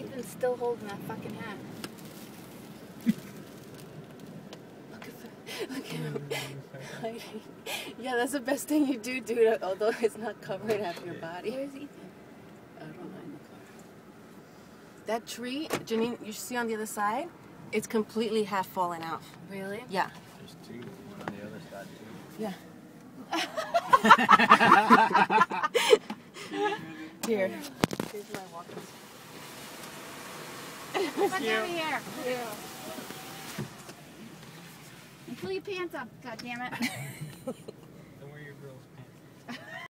Ethan's still holding that fucking hat. Look at him. Yeah, that's the best thing you do, dude, although it's not covering half your body. Where's Ethan? I don't know, in the car. That tree, Janine, you see on the other side, it's completely half fallen out. Really? Yeah. There's two. One on the other side, too. Yeah. Here. Here's my walking stick. Come over here. Yeah. And pull your pants up, goddammit.